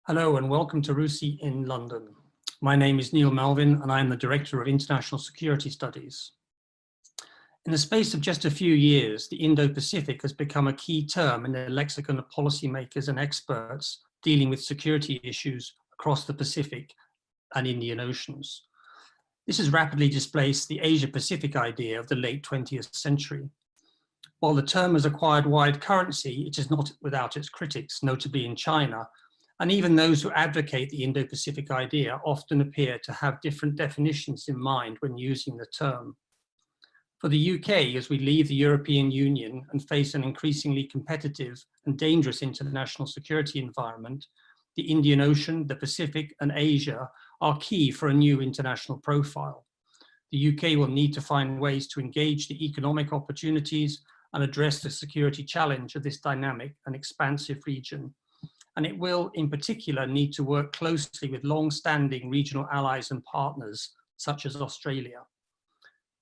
Hello and welcome to RUSI in London. My name is Neil Melvin and I am the Director of International Security Studies. In the space of just a few years, the Indo-Pacific has become a key term in the lexicon of policymakers and experts dealing with security issues across the Pacific and Indian Oceans. This has rapidly displaced the Asia-Pacific idea of the late 20th century. While the term has acquired wide currency, it is not without its critics, notably in China, and even those who advocate the Indo-Pacific idea often appear to have different definitions in mind when using the term. For the UK, as we leave the European Union and face an increasingly competitive and dangerous international security environment, the Indian Ocean, the Pacific, and Asia are key for a new international profile. The UK will need to find ways to engage the economic opportunities and address the security challenge of this dynamic and expansive region. And it will, in particular, need to work closely with long-standing regional allies and partners, such as Australia.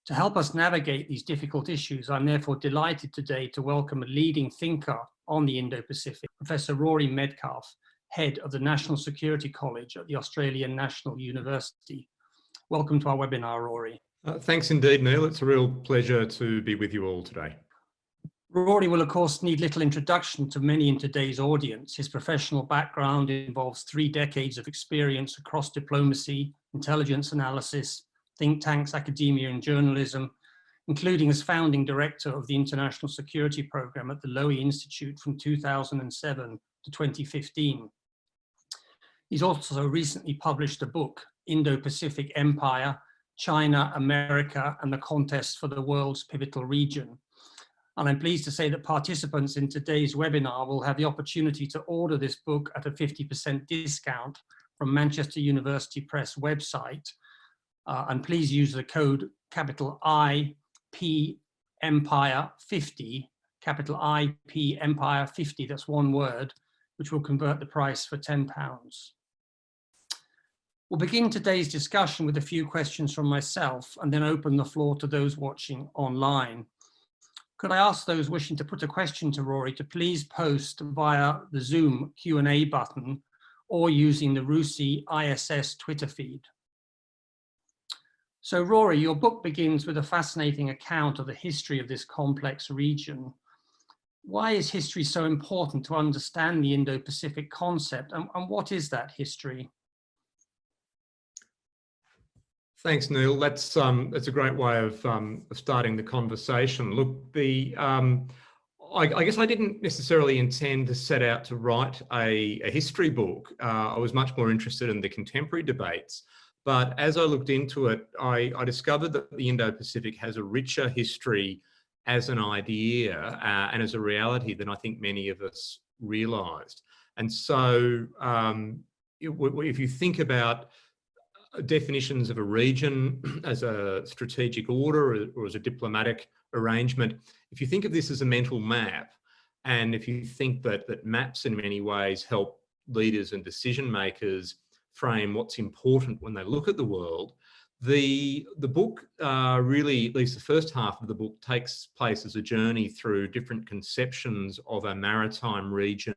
To help us navigate these difficult issues, I'm therefore delighted today to welcome a leading thinker on the Indo-Pacific, Professor Rory Medcalf, Head of the National Security College at the Australian National University. Welcome to our webinar, Rory. Thanks indeed, Neil. It's a real pleasure to be with you all today. Rory will, of course, need little introduction to many in today's audience. His professional background involves 3 decades of experience across diplomacy, intelligence analysis, think tanks, academia, and journalism, including as founding director of the International Security Program at the Lowy Institute from 2007 to 2015. He's also recently published a book, Indo-Pacific Empire, China, America, and the Contest for the World's Pivotal Region. And I'm pleased to say that participants in today's webinar will have the opportunity to order this book at a 50% discount from Manchester University Press website. And please use the code capital IP Empire 50, capital IP Empire 50, that's one word, which will convert the price for £10. We'll begin today's discussion with a few questions from myself and then open the floor to those watching online. Could I ask those wishing to put a question to Rory to please post via the Zoom Q&A button or using the RUSI ISS Twitter feed. So Rory, your book begins with a fascinating account of the history of this complex region. Why is history so important to understand the Indo-Pacific concept, and what is that history? Thanks, Neil. That's a great way of starting the conversation. Look, I guess I didn't necessarily intend to set out to write a history book. I was much more interested in the contemporary debates. But as I looked into it, I discovered that the Indo-Pacific has a richer history as an idea and as a reality than I think many of us realised. And so if you think about definitions of a region as a strategic order or as a diplomatic arrangement, if you think of this as a mental map, and if you think that maps in many ways help leaders and decision makers frame what's important when they look at the world, the book really, at least the first half of the book, takes place as a journey through different conceptions of a maritime region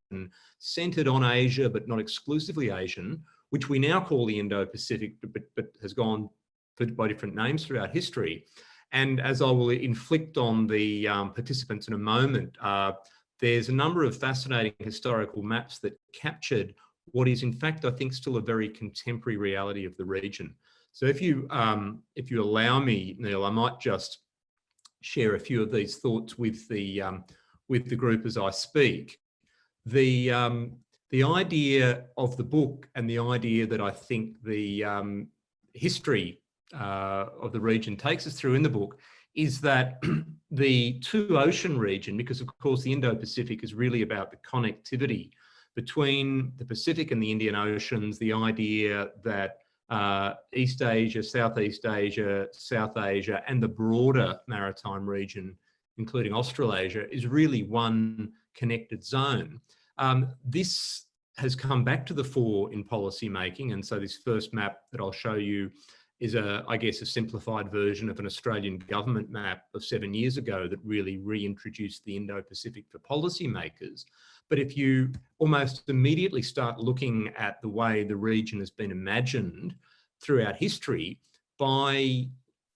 centred on Asia, but not exclusively Asian, which we now call the Indo-Pacific, but has gone by different names throughout history. And as I will inflict on the participants in a moment, there's a number of fascinating historical maps that captured what is, in fact, I think, still a very contemporary reality of the region. So if you allow me, Neil, I might just share a few of these thoughts with the group as I speak. The idea of the book and the idea that I think the history of the region takes us through in the book is that the two-ocean region, because of course the Indo-Pacific is really about the connectivity between the Pacific and the Indian Oceans, the idea that East Asia, Southeast Asia, South Asia, and the broader maritime region, including Australasia, is really one connected zone. This has come back to the fore in policy making, and so this first map that I'll show you I guess, a simplified version of an Australian government map of 7 years ago that really reintroduced the Indo-Pacific for policymakers. But if you almost immediately start looking at the way the region has been imagined throughout history by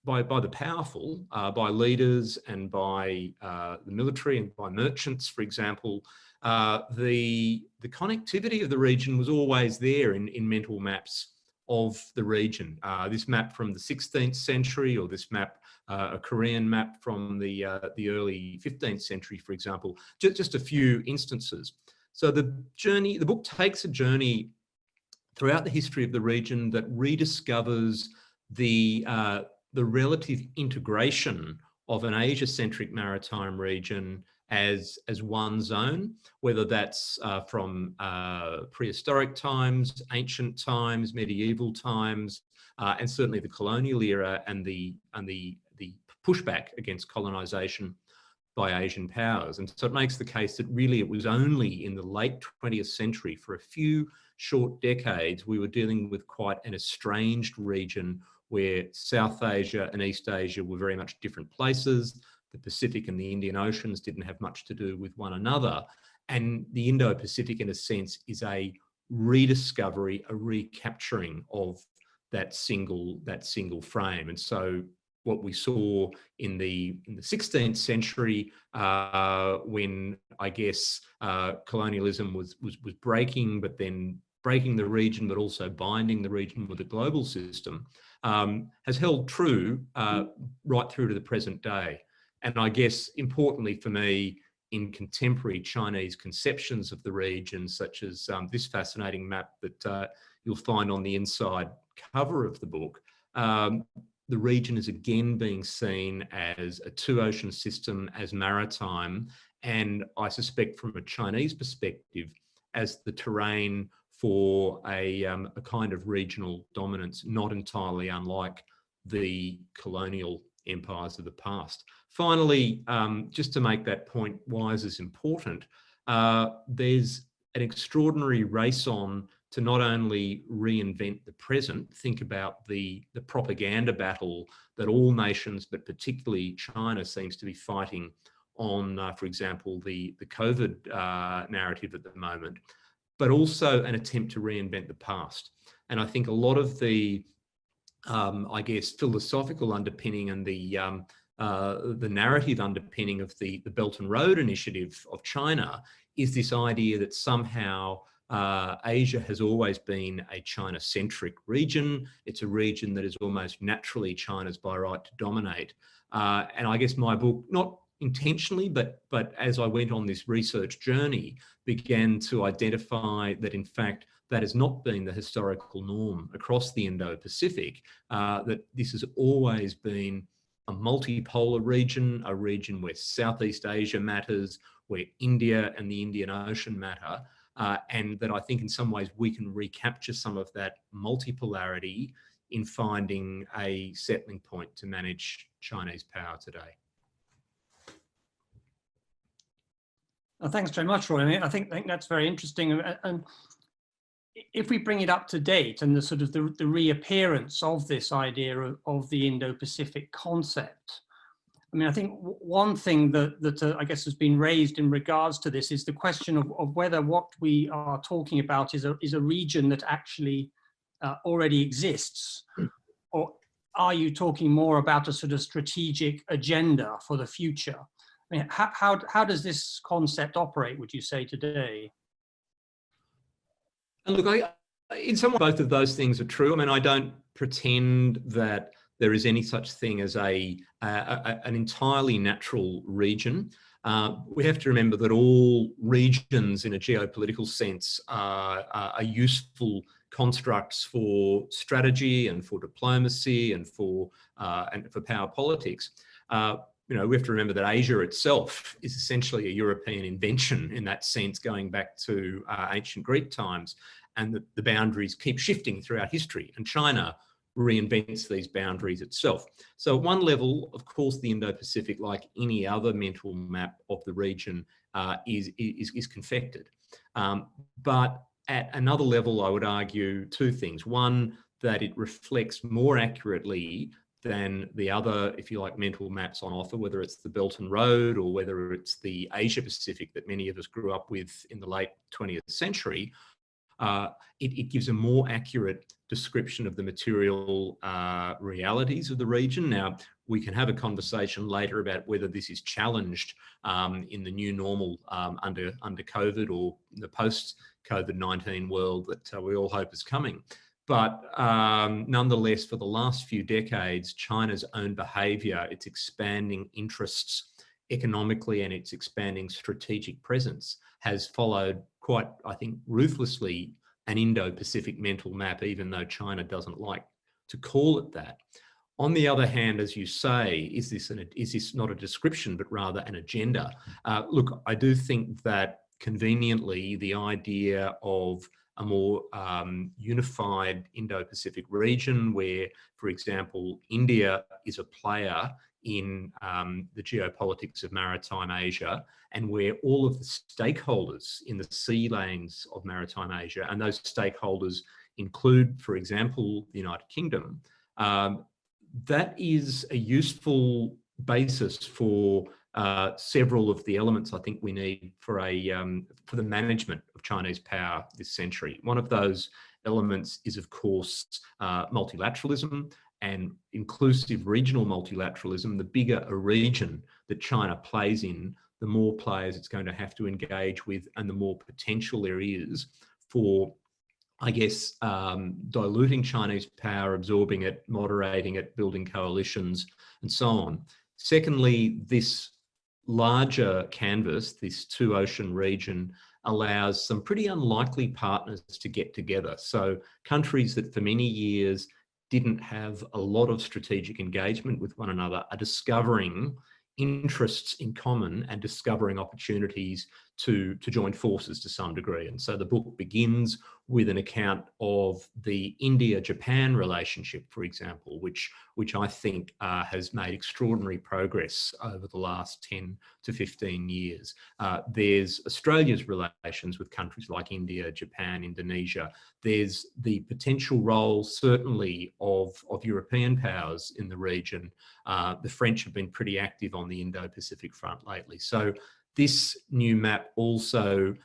the powerful, by leaders and by the military and by merchants, for example, the connectivity of the region was always there in mental maps of the region. This map from the 16th century, or this map, a Korean map from the early 15th century, for example, just a few instances. So the book takes a journey throughout the history of the region that rediscovers the relative integration of an Asia-centric maritime region as one zone, whether that's from prehistoric times, ancient times, medieval times, and certainly the colonial era and the pushback against colonisation by Asian powers. And so it makes the case that really it was only in the late 20th century, for a few short decades, we were dealing with quite an estranged region where South Asia and East Asia were very much different places. The Pacific and the Indian Oceans didn't have much to do with one another. And the Indo-Pacific, in a sense, is a rediscovery, a recapturing of that single frame. And so what we saw in the 16th century, when I guess colonialism was breaking, but then breaking the region, but also binding the region with a global system, has held true right through to the present day. And I guess importantly for me, in contemporary Chinese conceptions of the region, such as this fascinating map that you'll find on the inside cover of the book, the region is again being seen as a two-ocean system, as maritime, and I suspect from a Chinese perspective, as the terrain for a kind of regional dominance, not entirely unlike the colonial empires of the past. Finally, just to make that point why is this important, there's an extraordinary race on to not only reinvent the present, think about the propaganda battle that all nations, but particularly China, seems to be fighting on, for example, the COVID narrative at the moment, but also an attempt to reinvent the past. And I think a lot of the, I guess, philosophical underpinning and the narrative underpinning of the Belt and Road Initiative of China is this idea that somehow Asia has always been a China-centric region. It's a region that is almost naturally China's by right to dominate. And I guess my book, not intentionally, but as I went on this research journey, began to identify that in fact that has not been the historical norm across the Indo-Pacific, that this has always been a multipolar region, a region where Southeast Asia matters, where India and the Indian Ocean matter, and that I think in some ways we can recapture some of that multipolarity in finding a settling point to manage Chinese power today. Thanks very much, Rory. I think that's very interesting. And if we bring it up to date and the sort of the reappearance of this idea of the Indo-Pacific concept, I mean, I think one thing that I guess has been raised in regards to this is the question of whether what we are talking about is a region that actually already exists, or are you talking more about a sort of strategic agenda for the future? I mean, how does this concept operate, would you say, today? And look, in some way, both of those things are true. I mean, I don't pretend that there is any such thing as an entirely natural region. We have to remember that all regions in a geopolitical sense are useful constructs for strategy and for diplomacy and for power politics. You know, we have to remember that Asia itself is essentially a European invention in that sense, going back to ancient Greek times, and that the boundaries keep shifting throughout history, and China reinvents these boundaries itself. So at one level, of course, the Indo-Pacific, like any other mental map of the region, is confected. But at another level, I would argue two things. One, that it reflects more accurately than the other, if you like, mental maps on offer, whether it's the Belt and Road or whether it's the Asia-Pacific that many of us grew up with in the late 20th century. It gives a more accurate description of the material realities of the region. Now, we can have a conversation later about whether this is challenged in the new normal under COVID or the post-COVID-19 world that we all hope is coming. But nonetheless, for the last few decades, China's own behaviour, its expanding interests economically and its expanding strategic presence has followed quite, I think, ruthlessly an Indo-Pacific mental map, even though China doesn't like to call it that. On the other hand, as you say, is this not a description, but rather an agenda? Look, I do think that conveniently the idea of a more unified Indo-Pacific region where, for example, India is a player in the geopolitics of maritime Asia, and where all of the stakeholders in the sea lanes of maritime Asia, and those stakeholders include, for example, the United Kingdom, that is a useful basis for several of the elements I think we need for the management of Chinese power this century. One of those elements is, of course, multilateralism and inclusive regional multilateralism. The bigger a region that China plays in, the more players it's going to have to engage with and the more potential there is for, I guess, diluting Chinese power, absorbing it, moderating it, building coalitions, and so on. Secondly, this larger canvas, this two-ocean region, allows some pretty unlikely partners to get together. So countries that for many years didn't have a lot of strategic engagement with one another are discovering interests in common and discovering opportunities to join forces to some degree. And so the book begins with an account of the India-Japan relationship, for example, which I think has made extraordinary progress over the last 10 to 15 years. There's Australia's relations with countries like India, Japan, Indonesia. There's the potential role, certainly, of European powers in the region. The French have been pretty active on the Indo-Pacific front lately. So this new map also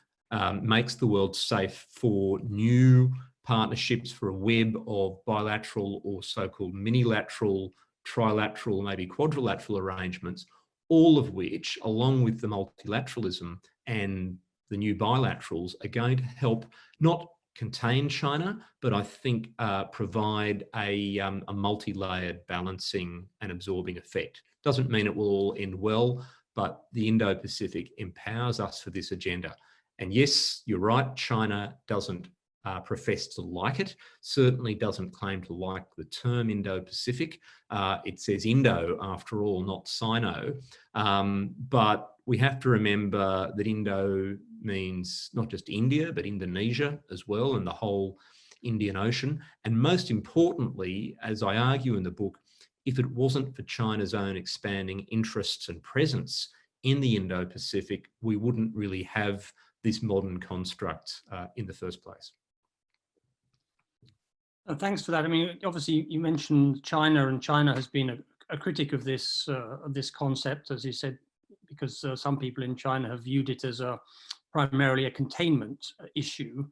makes the world safe for new partnerships, for a web of bilateral or so-called minilateral, trilateral, maybe quadrilateral arrangements, all of which, along with the multilateralism and the new bilaterals, are going to help not contain China, but I think provide a multi-layered balancing and absorbing effect. Doesn't mean it will all end well, but the Indo-Pacific empowers us for this agenda. And yes, you're right, China doesn't profess to like it, certainly doesn't claim to like the term Indo-Pacific. It says Indo, after all, not Sino. But we have to remember that Indo means not just India, but Indonesia as well, and the whole Indian Ocean. And most importantly, as I argue in the book, if it wasn't for China's own expanding interests and presence in the Indo-Pacific, we wouldn't really have this modern construct in the first place. Thanks for that. I mean, obviously, you mentioned China, and China has been a critic of this concept, as you said, because some people in China have viewed it as primarily a containment issue.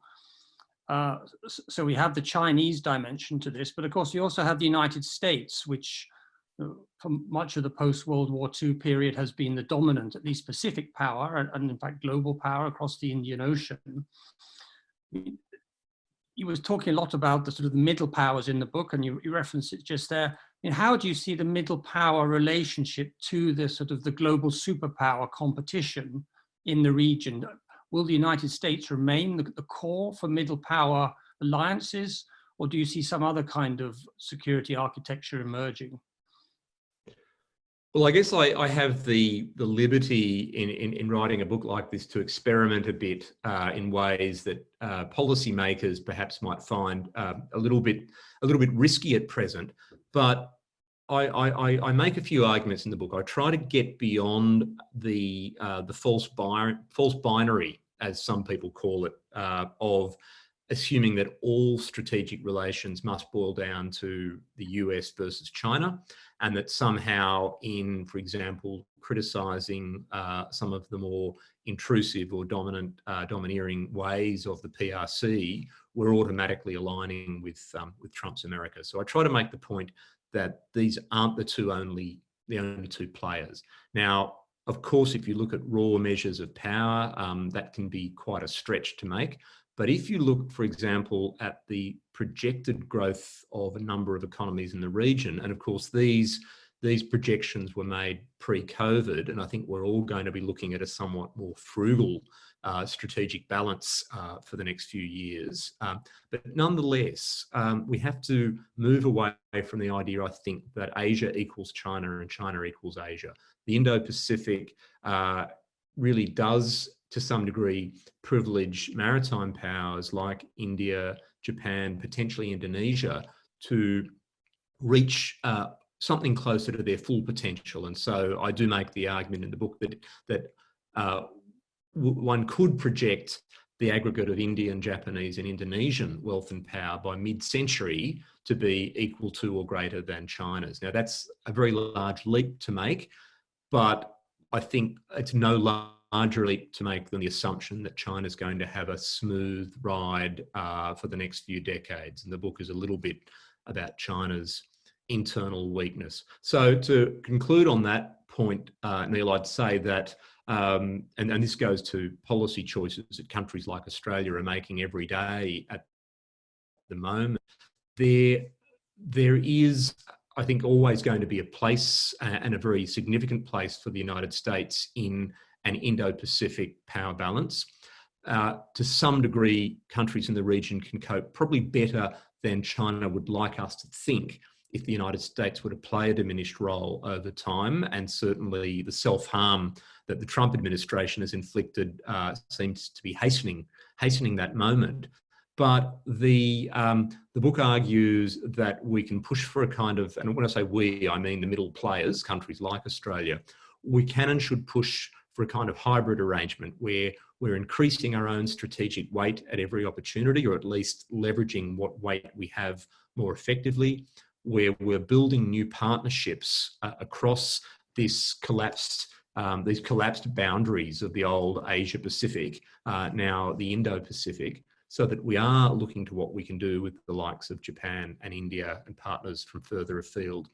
So we have the Chinese dimension to this, but of course you also have the United States, which for much of the post-World War II period has been the dominant, at least Pacific power, and in fact global power across the Indian Ocean. You were talking a lot about the sort of the middle powers in the book, and you referenced it just there. I mean, how do you see the middle power relationship to the sort of the global superpower competition in the region? Will the United States remain the core for middle power alliances, or do you see some other kind of security architecture emerging? Well, I guess I have the liberty in writing a book like this to experiment a bit in ways that policymakers perhaps might find a little bit risky at present. But I make a few arguments in the book. I try to get beyond the false binary, as some people call it, of assuming that all strategic relations must boil down to the US versus China, and that somehow in, for example, criticising some of the more intrusive or domineering ways of the PRC, we're automatically aligning with Trump's America. So I try to make the point that these aren't the only two players. Now, of course, if you look at raw measures of power, that can be quite a stretch to make. But if you look, for example, at the projected growth of a number of economies in the region, and of course these projections were made pre-COVID, and I think we're all going to be looking at a somewhat more frugal strategic balance for the next few years. But nonetheless, we have to move away from the idea, I think, that Asia equals China and China equals Asia. The Indo-Pacific really does, to some degree, privilege maritime powers like India, Japan, potentially Indonesia, to reach something closer to their full potential. And so I do make the argument in the book that one could project the aggregate of Indian, Japanese and Indonesian wealth and power by mid-century to be equal to or greater than China's. Now, that's a very large leap to make, but I think it's no larger leap to make than the assumption that China's going to have a smooth ride for the next few decades. And the book is a little bit about China's internal weakness. So to conclude on that point, Neil, I'd say that, and this goes to policy choices that countries like Australia are making every day at the moment, there is, I think, always going to be a place, and a very significant place, for the United States in an Indo-Pacific power balance. To some degree, countries in the region can cope probably better than China would like us to think if the United States were to play a diminished role over time. And certainly the self-harm that the Trump administration has inflicted seems to be hastening that moment. But the book argues that we can push for a kind of, and when I say we, I mean the middle players, countries like Australia, we can and should push for a kind of hybrid arrangement where we're increasing our own strategic weight at every opportunity, or at least leveraging what weight we have more effectively, where we're building new partnerships across these collapsed boundaries of the old Asia-Pacific, now the Indo-Pacific, so that we are looking to what we can do with the likes of Japan and India and partners from further afield.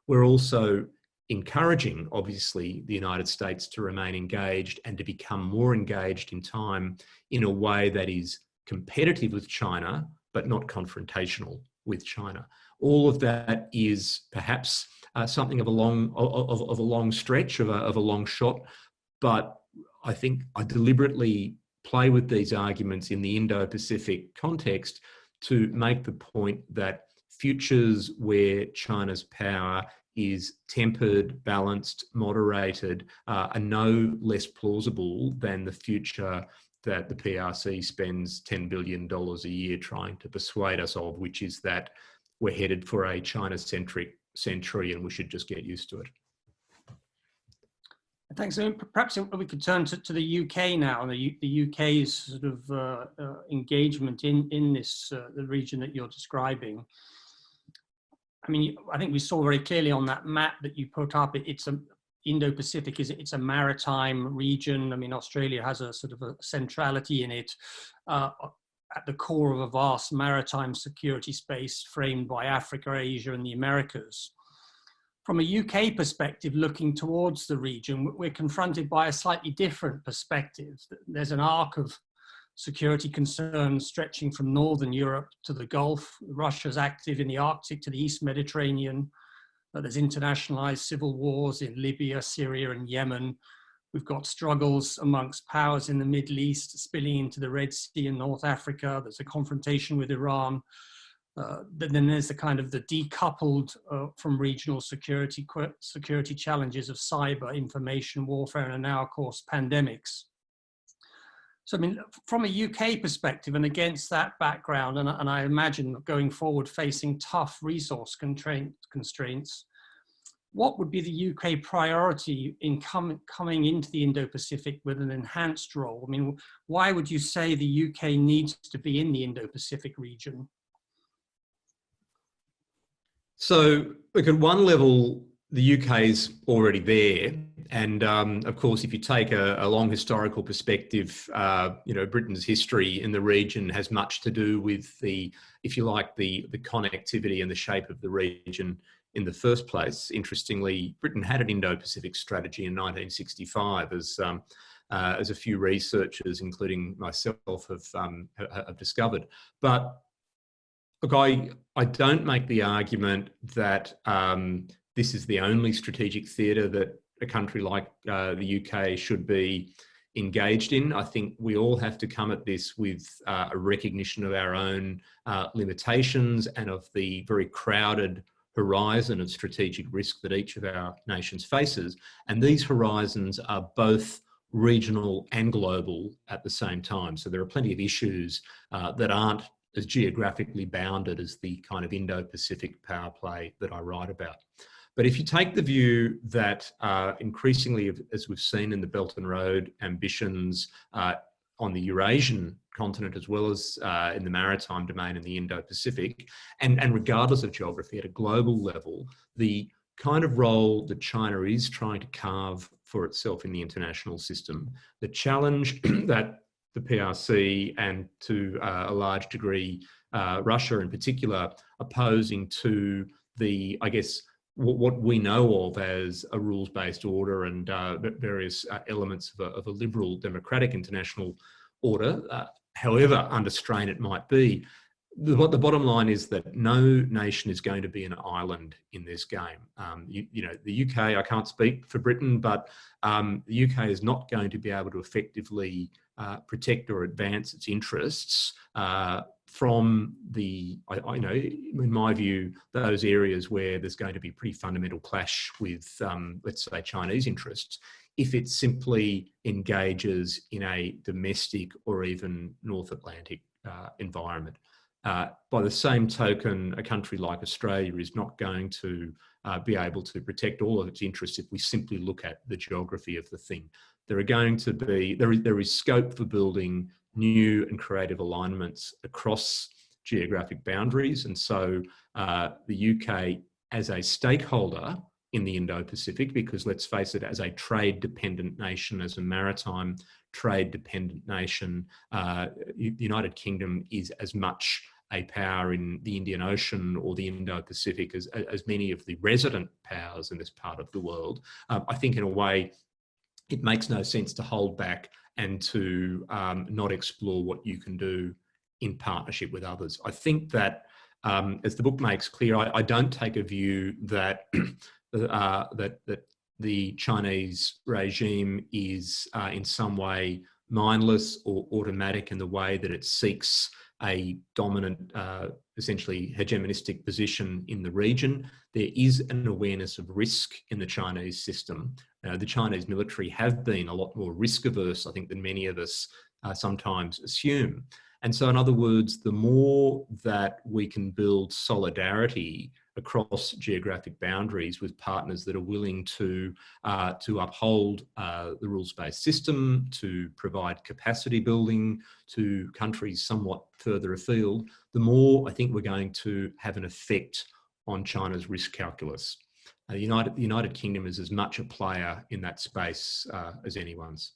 We're also encouraging, obviously, the United States to remain engaged and to become more engaged in time in a way that is competitive with China, but not confrontational with China. All of that is perhaps something of a long stretch, of a long shot, but I think I deliberately play with these arguments in the Indo-Pacific context to make the point that futures where China's power is tempered, balanced, moderated, are no less plausible than the future that the PRC spends $10 billion a year trying to persuade us of, which is that we're headed for a China-centric century and we should just get used to it. Thanks. Perhaps we could turn to the UK now, and the UK's sort of engagement in this the region that you're describing. I mean, I think we saw very clearly on that map that you put up, it's a Indo-Pacific, it's a maritime region. I mean, Australia has a sort of a centrality in it, at the core of a vast maritime security space framed by Africa, Asia, and the Americas. From a UK perspective, looking towards the region, we're confronted by a slightly different perspective. There's an arc of security concerns stretching from Northern Europe to the Gulf. Russia's active in the Arctic to the East Mediterranean. There's internationalized civil wars in Libya, Syria, and Yemen. We've got struggles amongst powers in the Middle East spilling into the Red Sea and North Africa. There's a confrontation with Iran. Then there's the kind of the decoupled from regional security challenges of cyber, information warfare, and now, of course, pandemics. So, I mean, from a UK perspective and against that background, and I imagine going forward facing tough resource constraints, what would be the UK priority in coming into the Indo-Pacific with an enhanced role? I mean, why would you say the UK needs to be in the Indo-Pacific region? So, look, at one level, the UK is already there. And of course, if you take a long historical perspective, Britain's history in the region has much to do with the connectivity and the shape of the region in the first place. Interestingly, Britain had an Indo-Pacific strategy in 1965, as a few researchers, including myself, have discovered. But look, I don't make the argument that this is the only strategic theatre that a country like the UK should be engaged in. I think we all have to come at this with a recognition of our own limitations and of the very crowded horizon of strategic risk that each of our nations faces. And these horizons are both regional and global at the same time. So there are plenty of issues that aren't as geographically bounded as the kind of Indo-Pacific power play that I write about. But if you take the view that increasingly, as we've seen in the Belt and Road ambitions on the Eurasian continent, as well as in the maritime domain in the Indo-Pacific, and regardless of geography at a global level, the kind of role that China is trying to carve for itself in the international system, the challenge that the PRC and to a large degree Russia in particular are posing to the, I guess, what we know of as a rules-based order and various elements of a liberal democratic international order, however under strain it might be. The bottom line is that no nation is going to be an island in this game. The UK, I can't speak for Britain, but the UK is not going to be able to effectively protect or advance its interests from in my view, those areas where there's going to be pretty fundamental clash with, let's say, Chinese interests, if it simply engages in a domestic or even North Atlantic environment. By the same token, a country like Australia is not going to be able to protect all of its interests if we simply look at the geography of the thing. There is scope for building new and creative alignments across geographic boundaries. And so the UK as a stakeholder in the Indo-Pacific, because let's face it, as a trade-dependent nation, as a maritime trade-dependent nation, the United Kingdom is as much a power in the Indian Ocean or the Indo-Pacific as many of the resident powers in this part of the world. I think in a way, it makes no sense to hold back and to not explore what you can do in partnership with others. I think that, as the book makes clear, I don't take a view that that the Chinese regime is in some way mindless or automatic in the way that it seeks a dominant, essentially hegemonistic position in the region. There is an awareness of risk in the Chinese system. The Chinese military have been a lot more risk averse, I think, than many of us sometimes assume. And so, in other words, the more that we can build solidarity across geographic boundaries with partners that are willing to uphold the rules-based system, to provide capacity building to countries somewhat further afield, the more I think we're going to have an effect on China's risk calculus. The United Kingdom is as much a player in that space as anyone's.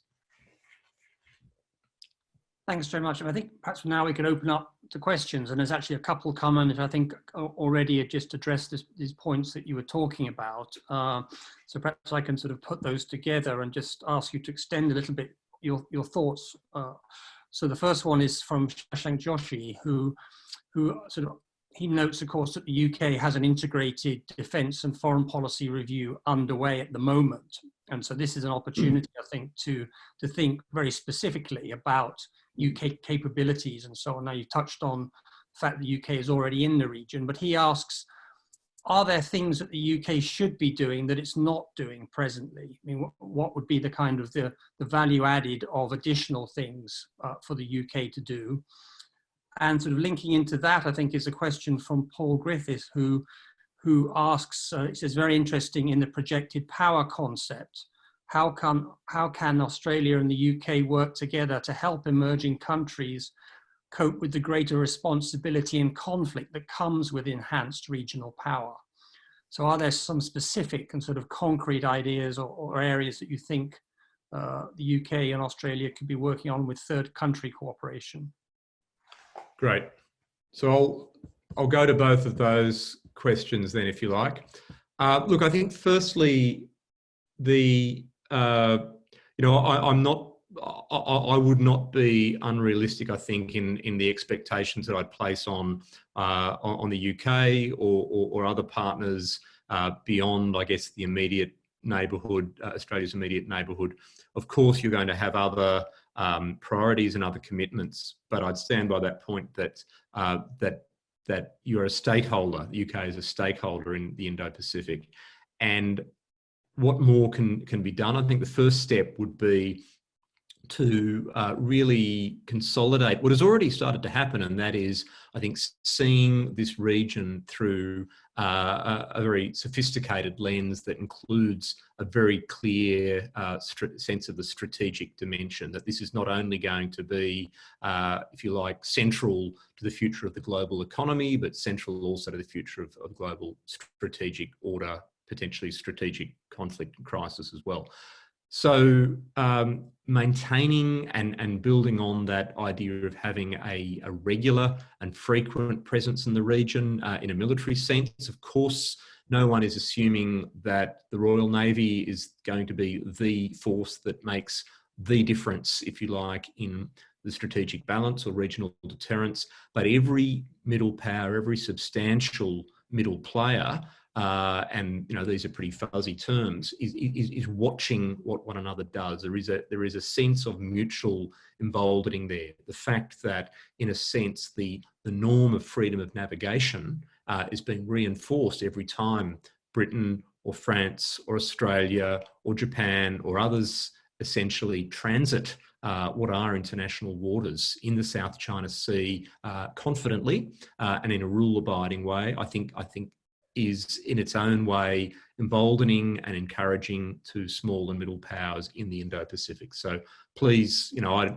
Thanks very much. And I think perhaps now we can open up to questions. And there's actually a couple come in that I think already have just addressed these points that you were talking about. So perhaps I can sort of put those together and just ask you to extend a little bit your thoughts. So the first one is from Shashank Joshi, who he notes, of course, that the UK has an integrated defence and foreign policy review underway at the moment. And so this is an opportunity, I think, to think very specifically about UK capabilities and so on. Now, you touched on the fact that the UK is already in the region, but he asks, are there things that the UK should be doing that it's not doing presently? I mean, what would be the kind of the value added of additional things for the UK to do? And sort of linking into that, I think, is a question from Paul Griffiths, who who asks, it says, very interesting in the projected power concept. How can Australia and the UK work together to help emerging countries cope with the greater responsibility and conflict that comes with enhanced regional power? So are there some specific and sort of concrete ideas or areas that you think the UK and Australia could be working on with third country cooperation? Great. So I'll go to both of those questions then, if you like. Look, I think firstly, I would not be unrealistic, I think, in the expectations that I'd place on the UK or other partners beyond, I guess, the immediate neighbourhood, Australia's immediate neighbourhood. Of course, you're going to have other priorities and other commitments, but I'd stand by that point that that you're a stakeholder. The UK is a stakeholder in the Indo-Pacific, and what more can be done? I think the first step would be to really consolidate what has already started to happen, and that is, I think, seeing this region through a very sophisticated lens that includes a very clear sense of the strategic dimension, that this is not only going to be, if you like, central to the future of the global economy, but central also to the future of global strategic order, potentially strategic conflict and crisis as well. So maintaining and building on that idea of having a regular and frequent presence in the region in a military sense. Of course, no one is assuming that the Royal Navy is going to be the force that makes the difference, if you like, in the strategic balance or regional deterrence, but every middle power, every substantial middle player, and these are pretty fuzzy terms, is watching what one another does. There is a sense of mutual emboldening there. The fact that, in a sense, the norm of freedom of navigation is being reinforced every time Britain or France or Australia or Japan or others essentially transit what are international waters in the South China Sea confidently and in a rule-abiding way. I think is in its own way emboldening and encouraging to small and middle powers in the Indo-Pacific. So please, I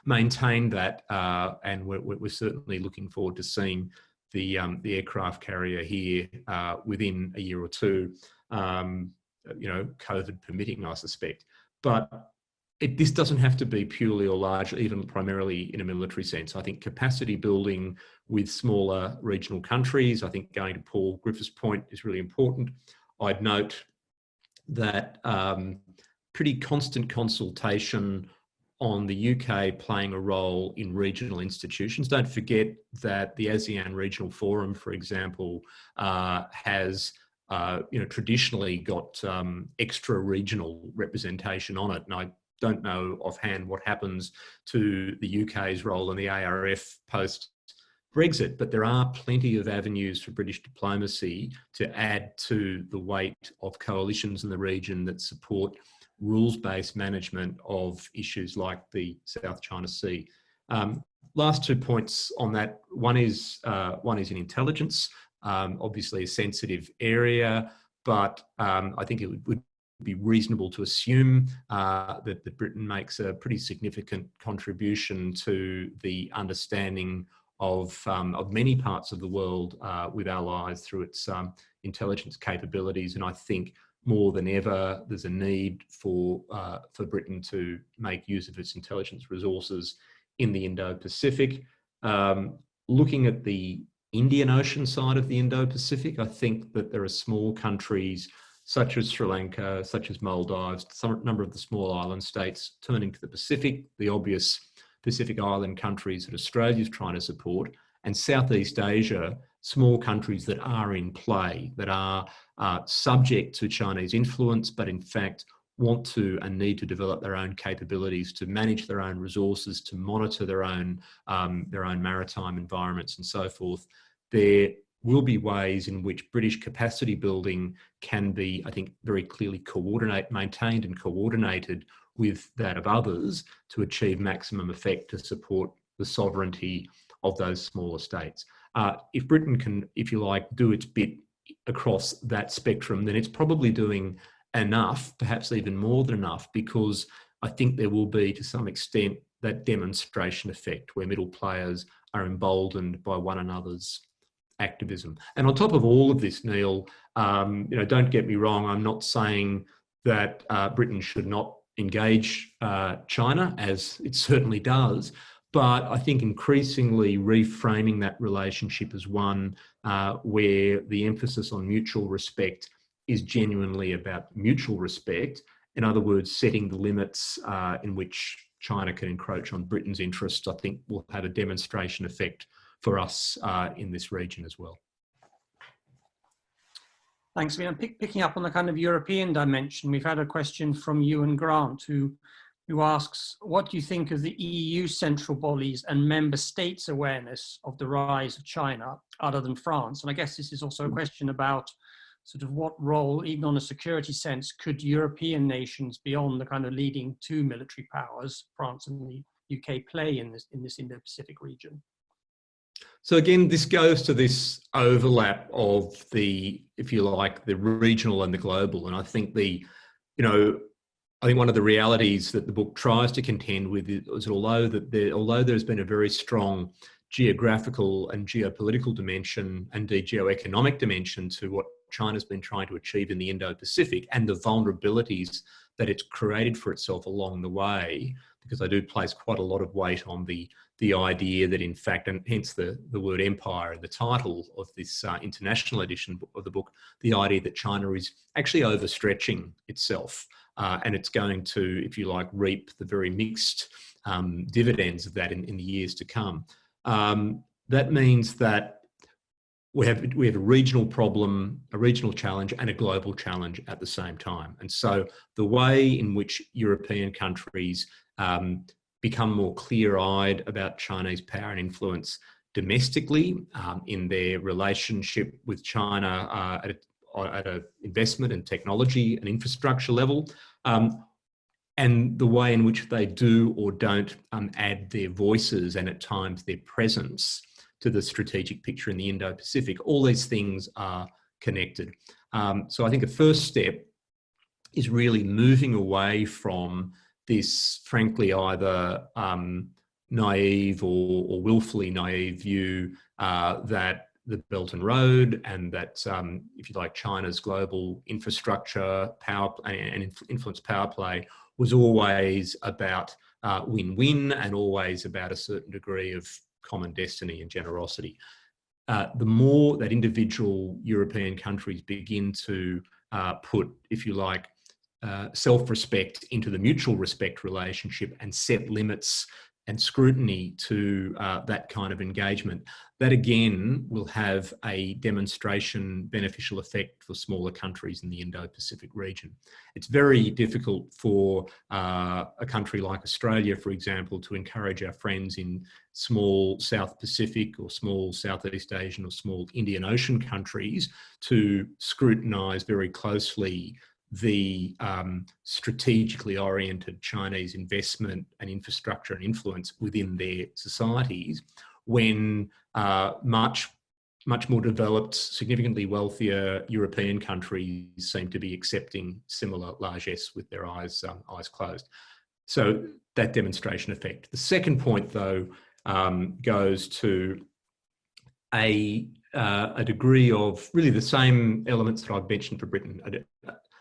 maintain that, and we're certainly looking forward to seeing the aircraft carrier here within a year or two, COVID permitting, I suspect. But this doesn't have to be purely or largely, even primarily in a military sense. I think capacity building with smaller regional countries, I think going to Paul Griffiths' point, is really important. I'd note that pretty constant consultation on the UK playing a role in regional institutions. Don't forget that the ASEAN Regional Forum, for example, has traditionally got extra regional representation on it. And I don't know offhand what happens to the UK's role in the ARF post-Brexit, but there are plenty of avenues for British diplomacy to add to the weight of coalitions in the region that support rules-based management of issues like the South China Sea. Last 2 points on that. One is in intelligence, obviously a sensitive area, but I think it would be reasonable to assume that Britain makes a pretty significant contribution to the understanding of many parts of the world with allies through its intelligence capabilities. And I think more than ever, there's a need for Britain to make use of its intelligence resources in the Indo-Pacific. Looking at the Indian Ocean side of the Indo-Pacific, I think that there are small countries such as Sri Lanka, such as Maldives, some number of the small island states turning to the Pacific, the obvious Pacific Island countries that Australia is trying to support, and Southeast Asia, small countries that are in play, that are subject to Chinese influence, but in fact want to and need to develop their own capabilities to manage their own resources, to monitor their own maritime environments and so forth. There will be ways in which British capacity building can be, I think, very clearly maintained and coordinated with that of others to achieve maximum effect to support the sovereignty of those smaller states. If Britain can, if you like, do its bit across that spectrum, then it's probably doing enough, perhaps even more than enough, because I think there will be, to some extent, that demonstration effect where middle players are emboldened by one another's activism. And on top of all of this, Neil, don't get me wrong, I'm not saying that Britain should not engage China, as it certainly does, but I think increasingly reframing that relationship as one where the emphasis on mutual respect is genuinely about mutual respect. In other words, setting the limits in which China can encroach on Britain's interests, I think will have a demonstration effect for us in this region as well. Thanks. Picking up on the kind of European dimension, we've had a question from Ewan Grant who asks, what do you think of the EU central bodies and member states' awareness of the rise of China other than France? And I guess this is also a question about sort of what role, even on a security sense, could European nations beyond the kind of leading two military powers, France and the UK, play in this Indo-Pacific region? So again, this goes to this overlap of the, if you like, the regional and the global. And I think one of the realities that the book tries to contend with is although there's been a very strong geographical and geopolitical dimension, indeed geoeconomic dimension to what China's been trying to achieve in the Indo-Pacific and the vulnerabilities that it's created for itself along the way, because I do place quite a lot of weight on the idea that, in fact, and hence the word empire in the title of this international edition of the book, the idea that China is actually overstretching itself and it's going to, if you like, reap the very mixed dividends of that in the years to come. That means that we have a regional problem, a regional challenge, and a global challenge at the same time. And so the way in which European countries become more clear-eyed about Chinese power and influence domestically in their relationship with China at an investment and technology and infrastructure level, and the way in which they do or don't add their voices and at times their presence to the strategic picture in the Indo-Pacific. All these things are connected. So I think the first step is really moving away from this, frankly, either naive or willfully naive view that the Belt and Road and that, if you like, China's global infrastructure power and influence power play was always about win-win and always about a certain degree of common destiny and generosity. The more that individual European countries begin to put, if you like, self-respect into the mutual respect relationship and set limits and scrutiny to that kind of engagement, that again will have a demonstration beneficial effect for smaller countries in the Indo-Pacific region. It's very difficult for a country like Australia, for example, to encourage our friends in small South Pacific or small Southeast Asian or small Indian Ocean countries to scrutinise very closely the strategically oriented Chinese investment and infrastructure and influence within their societies, when much more developed, significantly wealthier European countries seem to be accepting similar largesse with their eyes closed. So that demonstration effect. The second point, though, goes to a degree of really the same elements that I've mentioned for Britain.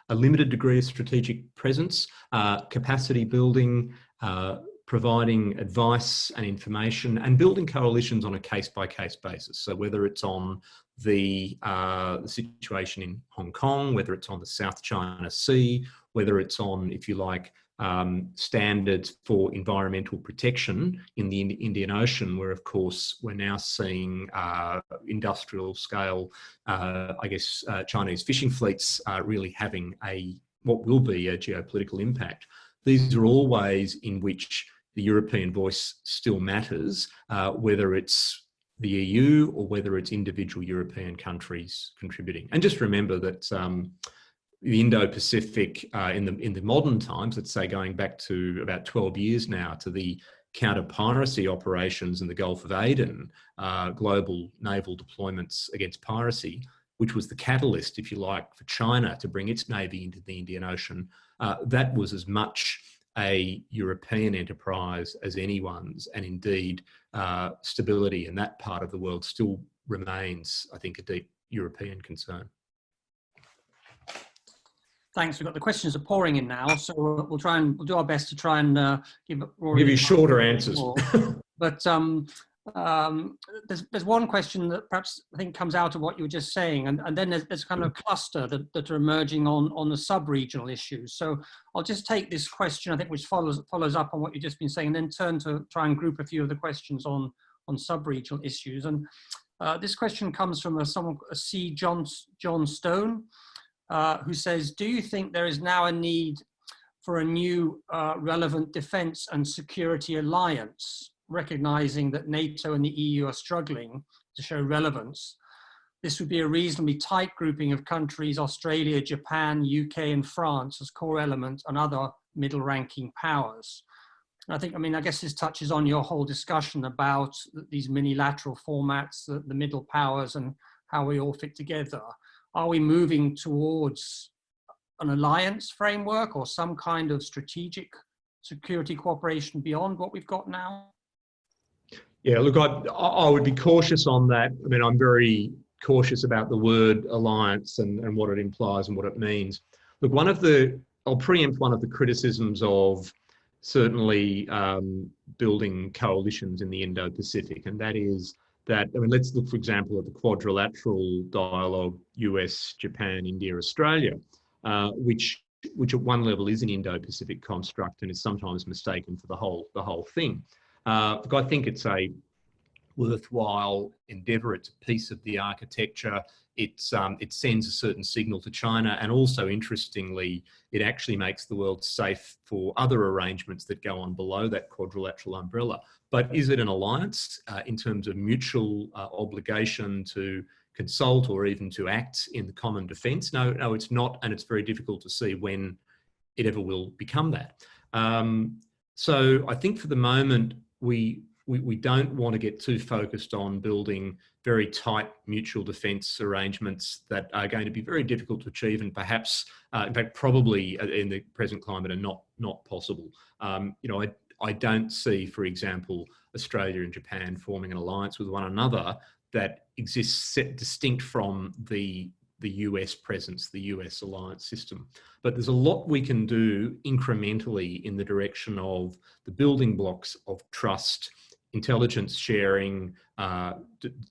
A limited degree of strategic presence, capacity building, providing advice and information, and building coalitions on a case-by-case basis. So whether it's on the situation in Hong Kong, whether it's on the South China Sea, whether it's on, if you like, standards for environmental protection in the Indian Ocean, where of course we're now seeing industrial scale, Chinese fishing fleets really having what will be a geopolitical impact. These are all ways in which the European voice still matters, whether it's the EU or whether it's individual European countries contributing. And just remember that the Indo-Pacific in the modern times, let's say going back to about 12 years now, to the counter-piracy operations in the Gulf of Aden, global naval deployments against piracy, which was the catalyst, if you like, for China to bring its navy into the Indian Ocean, that was as much a European enterprise as anyone's, and indeed stability in that part of the world still remains, I think, a deep European concern. Thanks. We've got the questions are pouring in now, so we'll do our best to try and give Rory. Give you shorter answers. But there's one question that perhaps I think comes out of what you were just saying, and then there's kind of a cluster that are emerging on the sub-regional issues. So I'll just take this question, I think, which follows up on what you've just been saying, and then turn to try and group a few of the questions on sub-regional issues. And this question comes from someone, C. John Stone, who says, do you think there is now a need for a new relevant defence and security alliance, recognizing that NATO and the EU are struggling to show relevance? This would be a reasonably tight grouping of countries, Australia, Japan, UK and France as core elements, and other middle-ranking powers. And I guess this touches on your whole discussion about these minilateral formats, the middle powers, and how we all fit together. Are we moving towards an alliance framework or some kind of strategic security cooperation beyond what we've got now? Yeah, look, I would be cautious on that. I mean, I'm very cautious about the word alliance and what it implies and what it means. Look, I'll preempt one of the criticisms of certainly building coalitions in the Indo-Pacific, and that is that, I mean, let's look, for example, at the quadrilateral dialogue, US, Japan, India, Australia, which at one level is an Indo-Pacific construct and is sometimes mistaken for the whole thing. Look, I think it's a worthwhile endeavour. It's a piece of the architecture. It sends a certain signal to China, and also, interestingly, it actually makes the world safe for other arrangements that go on below that quadrilateral umbrella. But is it an alliance in terms of mutual obligation to consult or even to act in the common defence? No, it's not, and it's very difficult to see when it ever will become that. So I think for the moment, we don't want to get too focused on building very tight mutual defence arrangements that are going to be very difficult to achieve, and perhaps, in fact, probably in the present climate are not possible. I don't see, for example, Australia and Japan forming an alliance with one another that exists distinct from the US presence, the US alliance system. But there's a lot we can do incrementally in the direction of the building blocks of trust, intelligence sharing,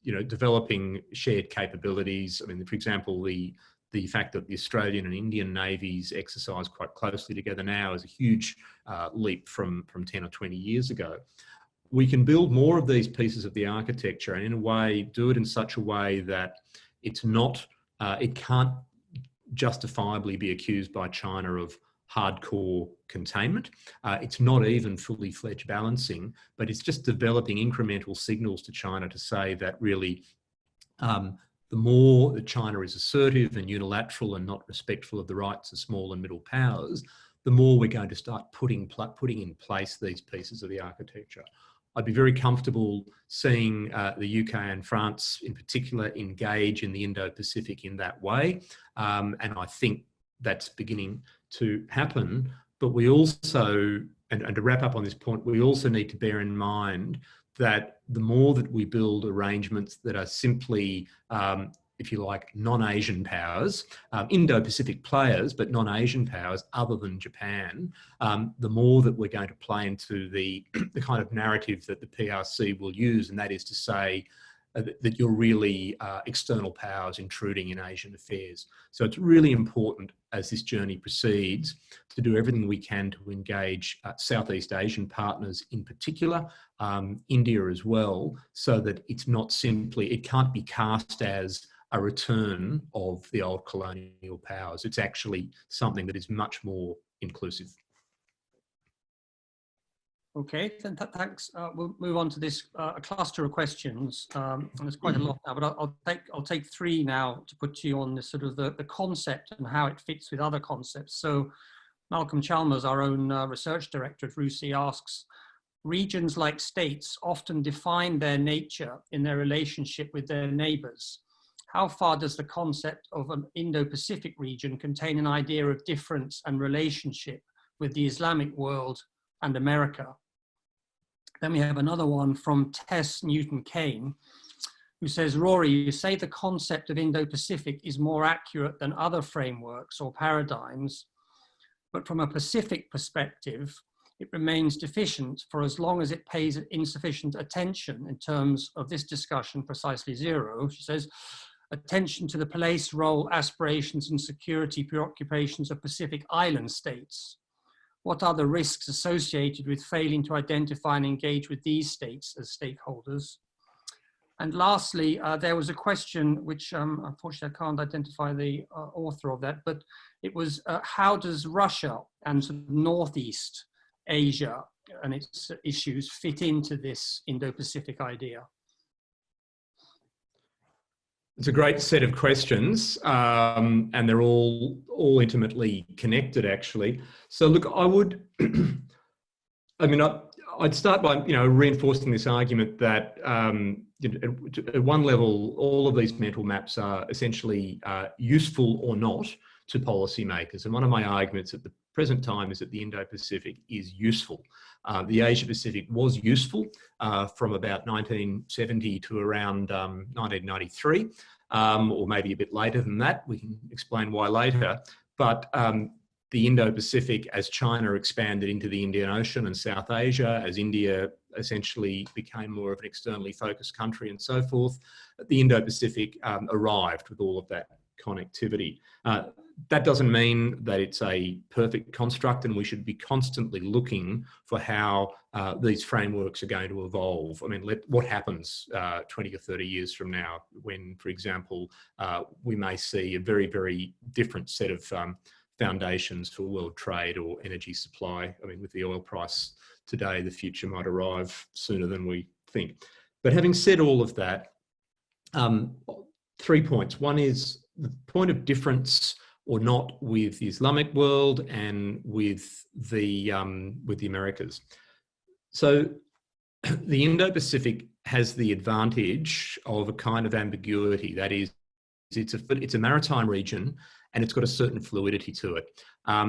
developing shared capabilities. I mean, for example, the fact that the Australian and Indian navies exercise quite closely together now is a huge leap from 10 or 20 years ago. We can build more of these pieces of the architecture, and in a way do it in such a way that it's not, it can't justifiably be accused by China of hardcore containment. It's not even fully fledged balancing, but it's just developing incremental signals to China to say that really the more that China is assertive and unilateral and not respectful of the rights of small and middle powers, the more we're going to start putting in place these pieces of the architecture. I'd be very comfortable seeing the UK and France in particular engage in the Indo-Pacific in that way. And I think that's beginning to happen. But we also, and to wrap up on this point, we also need to bear in mind that the more that we build arrangements that are simply, if you like, non-Asian powers, Indo-Pacific players, but non-Asian powers other than Japan, the more that we're going to play into the kind of narrative that the PRC will use, and that is to say that you're really external powers intruding in Asian affairs. So it's really important as this journey proceeds to do everything we can to engage Southeast Asian partners in particular, India as well, so that it's not simply, it can't be cast as a return of the old colonial powers. It's actually something that is much more inclusive. Okay, then thanks. We'll move on to this a cluster of questions. And there's quite a lot now, but I'll take three now to put you on this sort of the concept and how it fits with other concepts. So Malcolm Chalmers, our own research director at RUSI, asks, regions like states often define their nature in their relationship with their neighbours. how far does the concept of an Indo-Pacific region contain an idea of difference and relationship with the Islamic world and America? Then we have another one from Tess Newton-Kane, who says, Rory, you say the concept of Indo-Pacific is more accurate than other frameworks or paradigms, but from a Pacific perspective, it remains deficient for as long as it pays insufficient attention in terms of this discussion, precisely zero. She says, attention to the place, role, aspirations, and security preoccupations of Pacific Island states. What are the risks associated with failing to identify and engage with these states as stakeholders? And lastly, there was a question which unfortunately I can't identify the author of that, but it was how does Russia and sort of Northeast Asia and its issues fit into this Indo-Pacific idea? It's a great set of questions, and they're all intimately connected, actually. So, look, I would, I'd start by reinforcing this argument that at one level, all of these mental maps are essentially useful or not to policymakers. And one of my arguments at the present time is that the Indo-Pacific is useful. The Asia-Pacific was useful from about 1970 to around 1993, or maybe a bit later than that. We can explain why later. But the Indo-Pacific, as China expanded into the Indian Ocean and South Asia, as India essentially became more of an externally focused country and so forth, the Indo-Pacific arrived with all of that connectivity. That doesn't mean that it's a perfect construct, and we should be constantly looking for how these frameworks are going to evolve. I mean, what happens 20 or 30 years from now when, for example, we may see a very, very different set of foundations for world trade or energy supply. I mean, with the oil price today, the future might arrive sooner than we think. But having said all of that, 3 points. One is the point of difference or not with the Islamic world and with the Americas. So the Indo-Pacific has the advantage of a kind of ambiguity. That is, it's a maritime region and it's got a certain fluidity to it.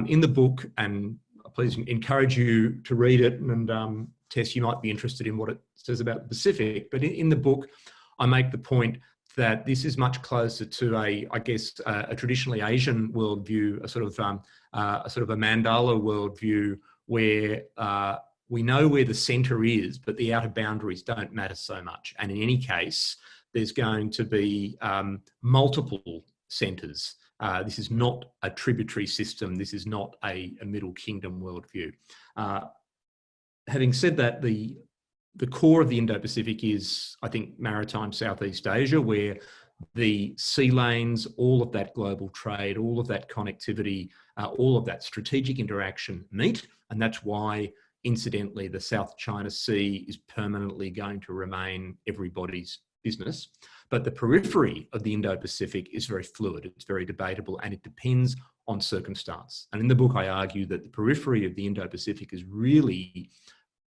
In the book, and please encourage you to read it, and Tess, you might be interested in what it says about the Pacific, but in the book, I make the point that this is much closer to a traditionally Asian worldview, a sort of a mandala worldview where we know where the centre is, but the outer boundaries don't matter so much. And in any case, there's going to be multiple centres. This is not a tributary system. This is not a Middle Kingdom worldview. Having said that, the core of the Indo-Pacific is, I think, maritime Southeast Asia, where the sea lanes, all of that global trade, all of that connectivity, all of that strategic interaction meet. And that's why, incidentally, the South China Sea is permanently going to remain everybody's business. But the periphery of the Indo-Pacific is very fluid, it's very debatable, and it depends on circumstance. And in the book, I argue that the periphery of the Indo-Pacific is really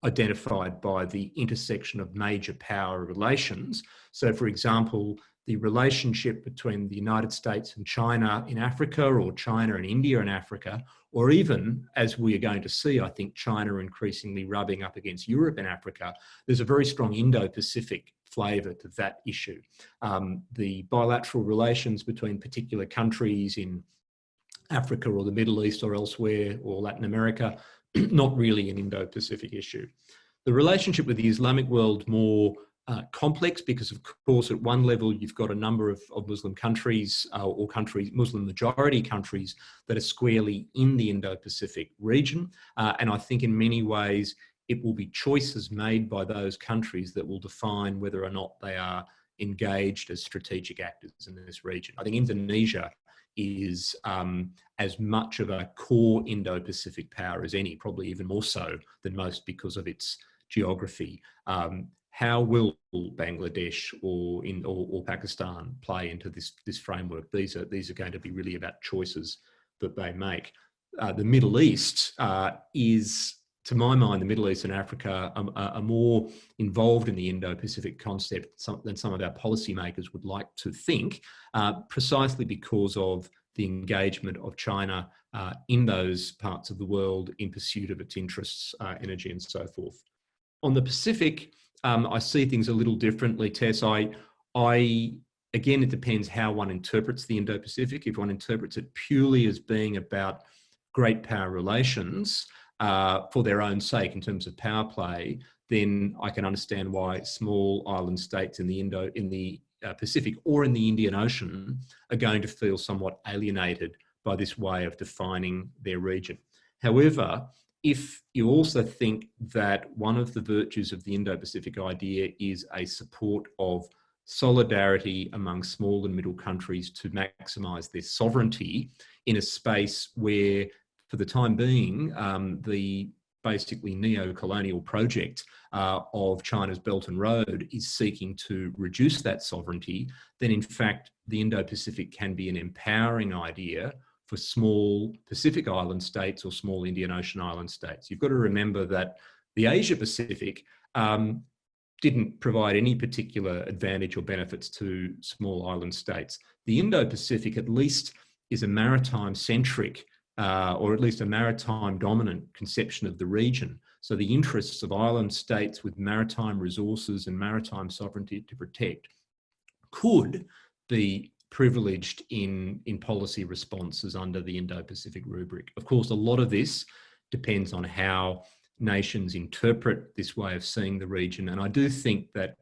identified by the intersection of major power relations. So, for example, the relationship between the United States and China in Africa, or China and India in Africa, or even, as we are going to see, I think, China increasingly rubbing up against Europe in Africa, there's a very strong Indo-Pacific flavour to that issue. The bilateral relations between particular countries in Africa or the Middle East or elsewhere, or Latin America, not really an Indo-Pacific issue. The relationship with the Islamic world more complex, because of course at one level you've got a number of Muslim countries or countries, Muslim majority countries, that are squarely in the Indo-Pacific region. And I think in many ways it will be choices made by those countries that will define whether or not they are engaged as strategic actors in this region. I think Indonesia is as much of a core Indo-Pacific power as any, probably even more so than most because of its geography. How will Bangladesh or Pakistan play into this framework? These are going to be really about choices that they make. The Middle East is, to my mind, the Middle East and Africa are more involved in the Indo-Pacific concept than some of our policymakers would like to think, precisely because of the engagement of China in those parts of the world in pursuit of its interests, energy and so forth. On the Pacific, I see things a little differently, Tess. Again, it depends how one interprets the Indo-Pacific. If one interprets it purely as being about great power relations for their own sake in terms of power play, then I can understand why small island states in the Pacific or in the Indian Ocean are going to feel somewhat alienated by this way of defining their region. However, if you also think that one of the virtues of the Indo-Pacific idea is a support of solidarity among small and middle countries to maximise their sovereignty in a space where, for the time being, the basically neo-colonial project of China's Belt and Road is seeking to reduce that sovereignty, then in fact the Indo-Pacific can be an empowering idea for small Pacific island states or small Indian Ocean island states. You've got to remember that the Asia-Pacific didn't provide any particular advantage or benefits to small island states. The Indo-Pacific at least is a maritime-centric or at least a maritime dominant conception of the region. So the interests of island states with maritime resources and maritime sovereignty to protect could be privileged in policy responses under the Indo-Pacific rubric. Of course, a lot of this depends on how nations interpret this way of seeing the region. And I do think that,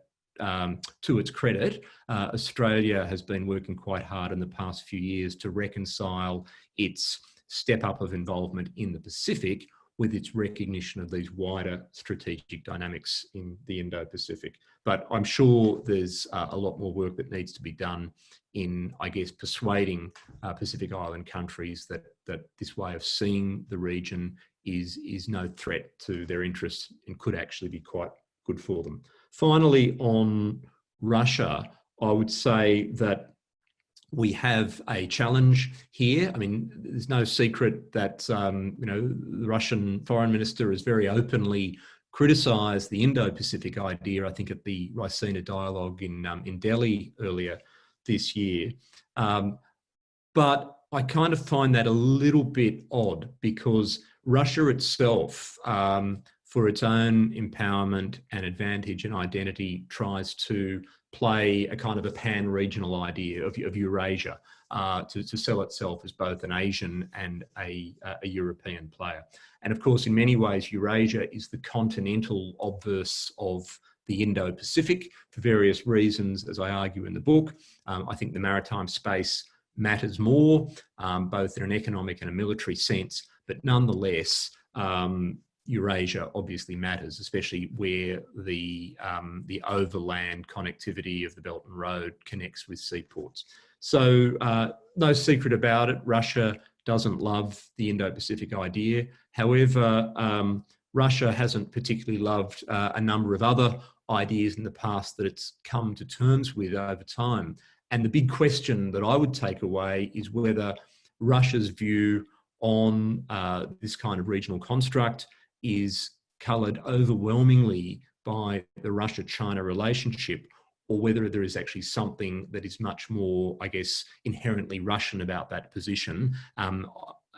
to its credit, Australia has been working quite hard in the past few years to reconcile its step up of involvement in the Pacific with its recognition of these wider strategic dynamics in the Indo-Pacific. But I'm sure there's a lot more work that needs to be done in, I guess, persuading Pacific Island countries that this way of seeing the region is no threat to their interests and could actually be quite good for them. Finally, on Russia, I would say that we have a challenge here. I mean, there's no secret that the Russian foreign minister has very openly criticised the Indo-Pacific idea, I think at the Raisina dialogue in Delhi earlier this year. But I kind of find that a little bit odd because Russia itself, for its own empowerment and advantage and identity, tries to play a kind of a pan-regional idea of Eurasia, to sell itself as both an Asian and a European player. And of course, in many ways, Eurasia is the continental obverse of the Indo-Pacific for various reasons, as I argue in the book. I think the maritime space matters more, both in an economic and a military sense, but nonetheless, Eurasia obviously matters, especially where the overland connectivity of the Belt and Road connects with seaports. So no secret about it, Russia doesn't love the Indo-Pacific idea. However, Russia hasn't particularly loved a number of other ideas in the past that it's come to terms with over time. And the big question that I would take away is whether Russia's view on this kind of regional construct is coloured overwhelmingly by the Russia-China relationship, or whether there is actually something that is much more, I guess, inherently Russian about that position. And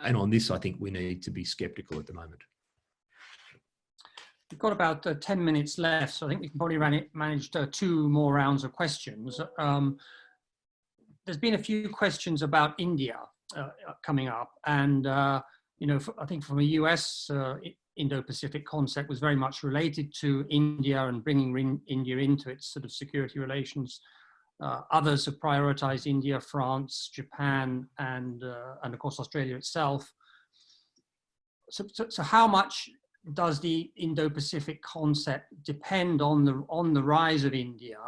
on this, I think we need to be sceptical at the moment. We've got about 10 minutes left, so I think we can probably manage 2 more rounds of questions. There's been a few questions about India coming up, and I think from a US Indo-Pacific concept was very much related to India and bringing India into its sort of security relations. Others have prioritized India, France, Japan, and of course Australia itself. So how much does the Indo-Pacific concept depend on the rise of India?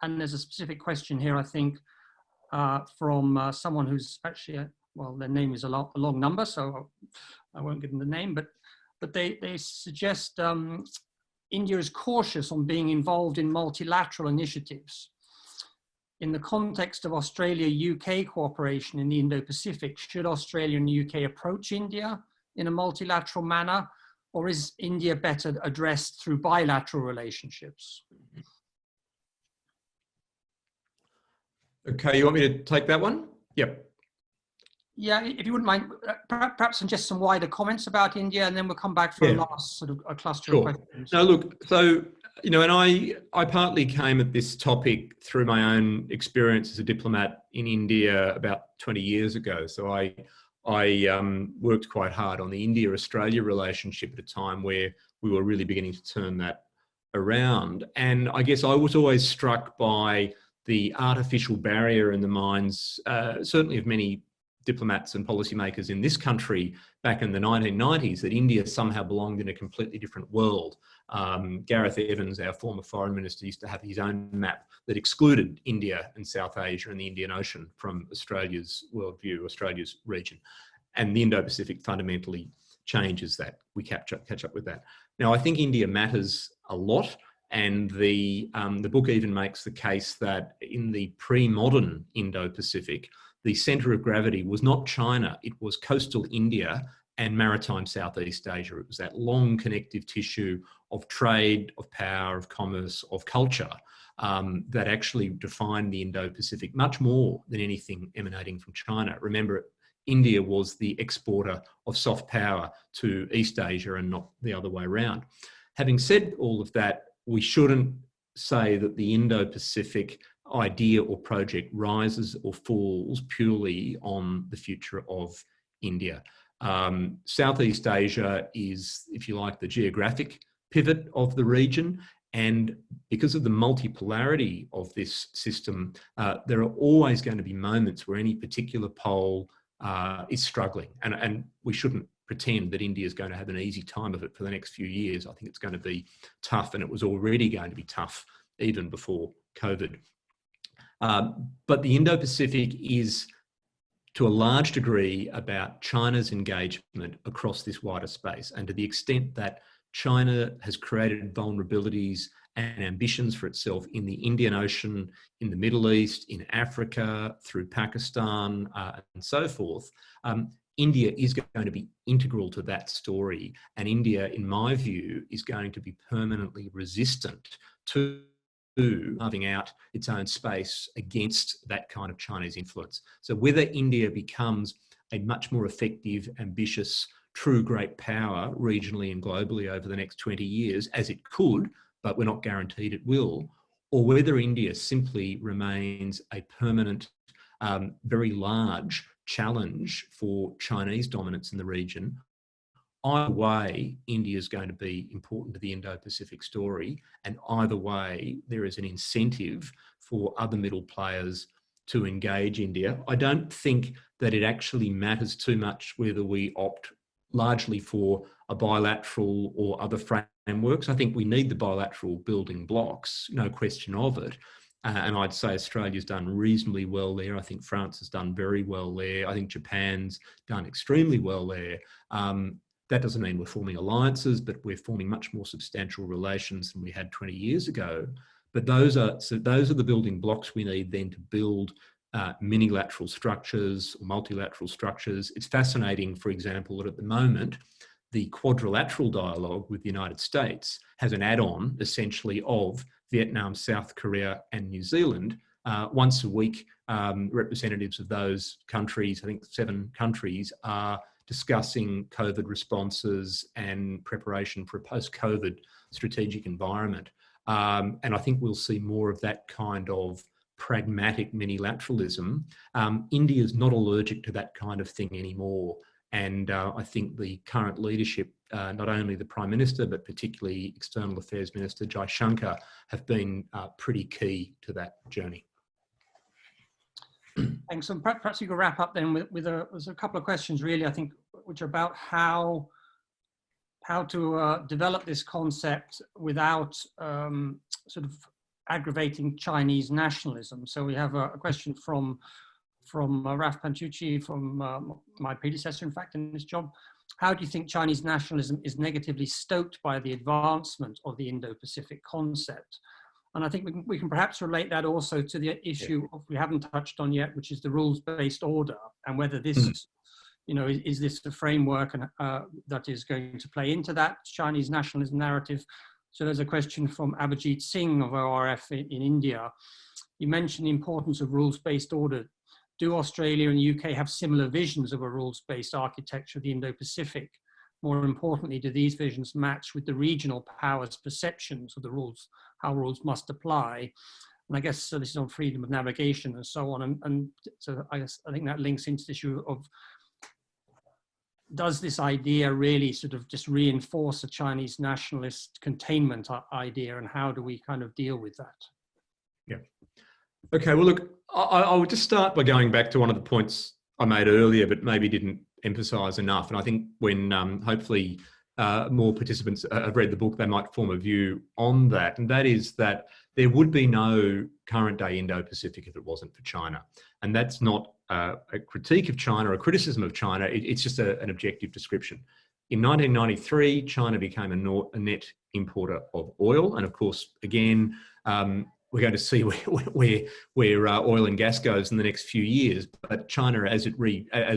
And there's a specific question here, I think, from someone who's actually, well, their name is a long number, so I won't give them the name, but they suggest India is cautious on being involved in multilateral initiatives. In the context of Australia-UK cooperation in the Indo-Pacific, should Australia and the UK approach India in a multilateral manner, or is India better addressed through bilateral relationships? Okay, you want me to take that one? Yep. Yeah, if you wouldn't mind, perhaps just some wider comments about India, and then we'll come back for a last sort of a cluster of questions. No, look, so, you know, and I partly came at this topic through my own experience as a diplomat in India about 20 years ago. So I worked quite hard on the India-Australia relationship at a time where we were really beginning to turn that around. And I guess I was always struck by the artificial barrier in the minds, certainly of many diplomats and policymakers in this country back in the 1990s, that India somehow belonged in a completely different world. Gareth Evans, our former foreign minister, used to have his own map that excluded India and South Asia and the Indian Ocean from Australia's worldview, Australia's region. And the Indo-Pacific fundamentally changes that. We catch up with that. Now, I think India matters a lot. And the book even makes the case that in the pre-modern Indo-Pacific, the centre of gravity was not China, it was coastal India and maritime Southeast Asia. It was that long connective tissue of trade, of power, of commerce, of culture that actually defined the Indo-Pacific much more than anything emanating from China. Remember, India was the exporter of soft power to East Asia and not the other way around. Having said all of that, we shouldn't say that the Indo-Pacific idea or project rises or falls purely on the future of India. Southeast Asia is, if you like, the geographic pivot of the region. And because of the multipolarity of this system, there are always going to be moments where any particular pole is struggling. And we shouldn't pretend that India is going to have an easy time of it for the next few years. I think it's going to be tough, and it was already going to be tough even before COVID. But the Indo-Pacific is, to a large degree, about China's engagement across this wider space. And to the extent that China has created vulnerabilities and ambitions for itself in the Indian Ocean, in the Middle East, in Africa, through Pakistan, and so forth, India is going to be integral to that story. And India, in my view, is going to be permanently resistant to carving out its own space against that kind of Chinese influence. So whether India becomes a much more effective, ambitious, true great power regionally and globally over the next 20 years, as it could, but we're not guaranteed it will, or whether India simply remains a permanent, very large challenge for Chinese dominance in the region, either way, India is going to be important to the Indo-Pacific story, and either way, there is an incentive for other middle players to engage India. I don't think that it actually matters too much whether we opt largely for a bilateral or other frameworks. I think we need the bilateral building blocks, no question of it. And I'd say Australia's done reasonably well there. I think France has done very well there. I think Japan's done extremely well there. That doesn't mean we're forming alliances, but we're forming much more substantial relations than we had 20 years ago. But those are the building blocks we need then to build minilateral structures or multilateral structures. It's fascinating, for example, that at the moment, the quadrilateral dialogue with the United States has an add-on essentially of Vietnam, South Korea and New Zealand. Once a week, representatives of those countries, I think 7 countries, are discussing COVID responses and preparation for a post-COVID strategic environment. And I think we'll see more of that kind of pragmatic minilateralism. India is not allergic to that kind of thing anymore. And I think the current leadership, not only the Prime Minister, but particularly External Affairs Minister Jai Shankar, have been pretty key to that journey. Thanks. So perhaps you could wrap up then with a couple of questions, really, I think, which are about how to develop this concept without sort of aggravating Chinese nationalism. So we have a question from Raf Pantucci, from my predecessor, in fact, in this job. How do you think Chinese nationalism is negatively stoked by the advancement of the Indo-Pacific concept? And I think we can perhaps relate that also to the issue we haven't touched on yet, which is the rules-based order, and whether this You know, is this a framework that is going to play into that Chinese nationalism narrative? So there's a question from Abhijit Singh of ORF in India. You mentioned the importance of rules-based order. Do Australia and the UK have similar visions of a rules-based architecture of the Indo-Pacific? More importantly, do these visions match with the regional powers' perceptions of the rules, how rules must apply? And I guess so this is on freedom of navigation and so on. And so I think that links into the issue of, does this idea really sort of just reinforce a Chinese nationalist containment idea, and how do we kind of deal with that? Yeah. Okay, well, look, I would just start by going back to one of the points I made earlier, but maybe didn't emphasize enough. And I think when hopefully more participants have read the book, they might form a view on that. And that is that there would be no current day Indo-Pacific if it wasn't for China. And that's not a critique of China or a criticism of China. It's just an objective description. In 1993, China became a net importer of oil. And of course, again, we're going to see where oil and gas goes in the next few years. But China, as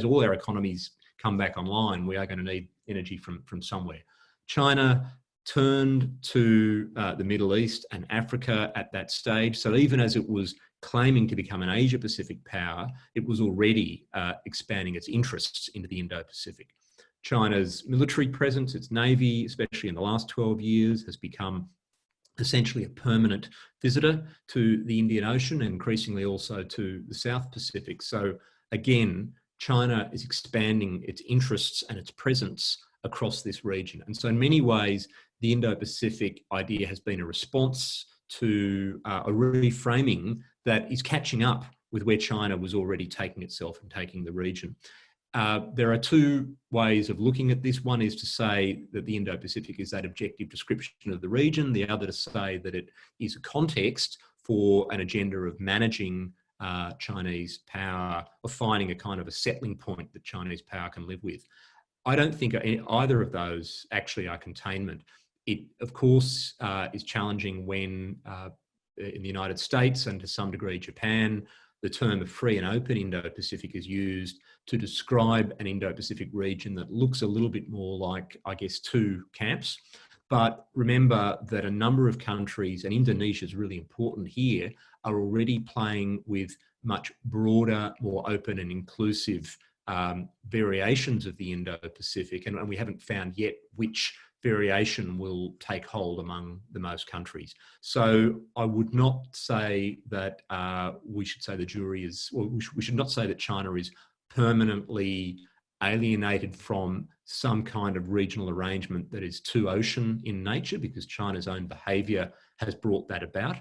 all our economies come back online, we are going to need energy from somewhere. China turned to the Middle East and Africa at that stage. So even as it was claiming to become an Asia-Pacific power, it was already expanding its interests into the Indo-Pacific. China's military presence, its navy, especially in the last 12 years, has become essentially a permanent visitor to the Indian Ocean and increasingly also to the South Pacific. So again, China is expanding its interests and its presence across this region. And so in many ways, the Indo-Pacific idea has been a response to a reframing that is catching up with where China was already taking itself and taking the region. There are two ways of looking at this. One is to say that the Indo-Pacific is that objective description of the region. The other to say that it is a context for an agenda of managing Chinese power, or finding a kind of a settling point that Chinese power can live with. I don't think either of those actually are containment. It, of course, is challenging when in the United States and to some degree Japan, the term of free and open Indo-Pacific is used to describe an Indo-Pacific region that looks a little bit more like, I guess, two camps. But remember that a number of countries, and Indonesia is really important here, are already playing with much broader, more open and inclusive variations of the Indo-Pacific. And we haven't found yet which variation will take hold among the most countries. So I would not say that we should say the jury is, or we should not say that China is permanently alienated from some kind of regional arrangement that is too ocean in nature, because China's own behaviour has brought that about.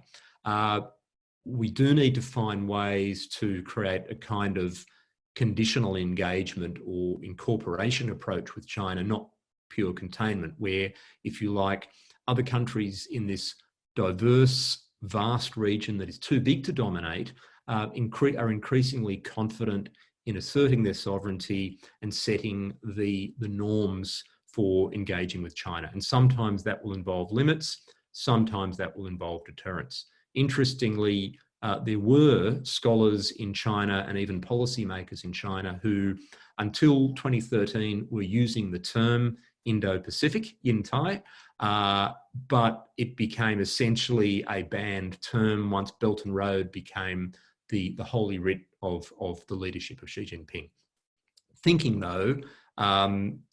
We do need to find ways to create a kind of conditional engagement or incorporation approach with China, not pure containment, where, if you like, other countries in this diverse, vast region that is too big to dominate are increasingly confident in asserting their sovereignty and setting the norms for engaging with China. And sometimes that will involve limits, sometimes that will involve deterrence. Interestingly, there were scholars in China and even policymakers in China who, until 2013, were using the term Indo-Pacific, Yin-Tai, but it became essentially a banned term once Belt and Road became the holy writ of the leadership of Xi Jinping. Thinking, though,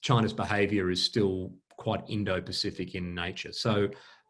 China's behaviour is still quite Indo-Pacific in nature. So,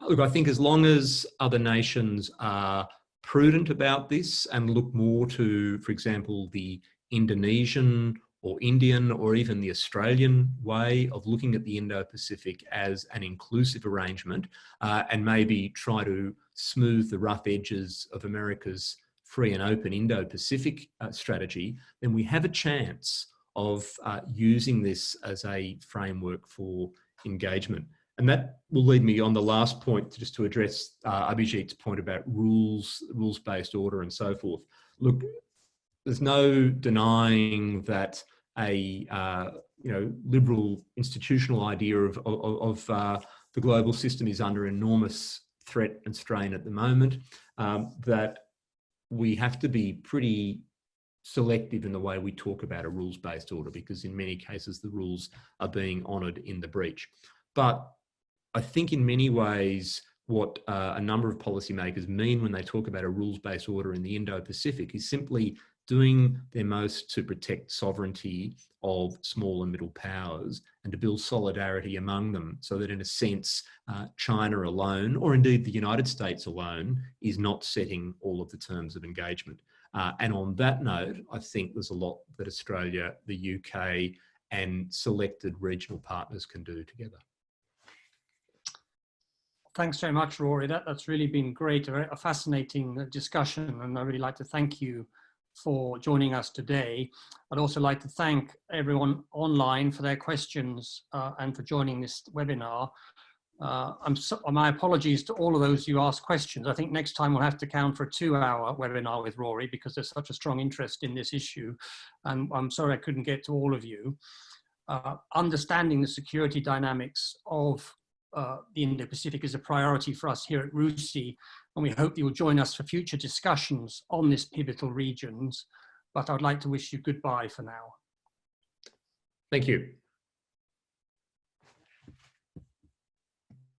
look, I think as long as other nations are prudent about this and look more to, for example, the Indonesian or Indian or even the Australian way of looking at the Indo-Pacific as an inclusive arrangement, and maybe try to smooth the rough edges of America's free and open Indo-Pacific strategy, then we have a chance of using this as a framework for engagement. And that will lead me on the last point, just to address Abhijit's point about rules-based order and so forth. Look, there's no denying that a liberal institutional idea of the global system is under enormous threat and strain at the moment. That we have to be pretty selective in the way we talk about a rules-based order, because in many cases the rules are being honoured in the breach. But I think in many ways what a number of policymakers mean when they talk about a rules-based order in the Indo-Pacific is simply doing their most to protect sovereignty of small and middle powers and to build solidarity among them, so that in a sense, China alone, or indeed the United States alone, is not setting all of the terms of engagement. And on that note, I think there's a lot that Australia, the UK, and selected regional partners can do together. Thanks very much, Rory. That's really been great, a fascinating discussion, and I'd really like to thank you for joining us today. I'd also like to thank everyone online for their questions and for joining this webinar. My apologies to all of those who asked questions. I think next time we'll have to count for a 2-hour webinar with Rory, because there's such a strong interest in this issue, and I'm sorry I couldn't get to all of you. Understanding the security dynamics of the Indo-Pacific is a priority for us here at RUSI, and we hope you'll join us for future discussions on this pivotal regions. But I'd like to wish you goodbye for now. Thank you.